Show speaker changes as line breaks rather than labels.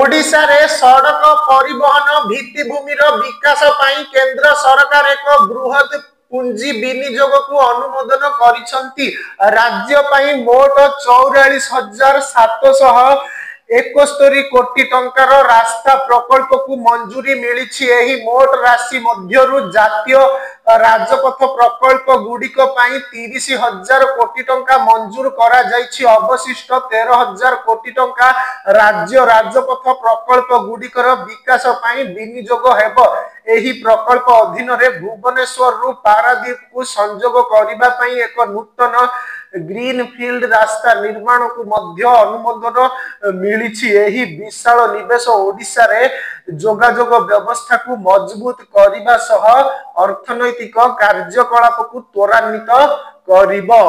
ओडिशा रे सड़क परिवहन भित्तिभूमिर विकास पाई केंद्र सरकार एक बृहत पुंजी विनियोग को अनुमोदन करिसंती। राज्य पाई मोट 44,771 कोटी टंकार रास्ता प्रकल्प को मंजूरी मिली। एही मोट राशि मध्यरु जातीय राजपथ प्रकल्प गुड़िक 30,000 कोटी टंका मंजूर करा जाइछि। अवशिष्ट 13,000 कोटी टंका राज्य राजपथ प्रकल्प गुड़िकर विकास पाई विनियोग हेबो। एही प्रकल्प अधीन रे भुवनेश्वर रु पारादीप को संजोग करिबा पाई एक नूतन ग्रीनफील्ड रास्ता निर्माण को मध्य अनुमोदन मिली। एही विशाल निवेश ओडिशा रे जोगाजोग व्यवस्था को मजबूत करिबा सह अर्थनैतिक कार्यकलाप को त्वरान्वित करिबो।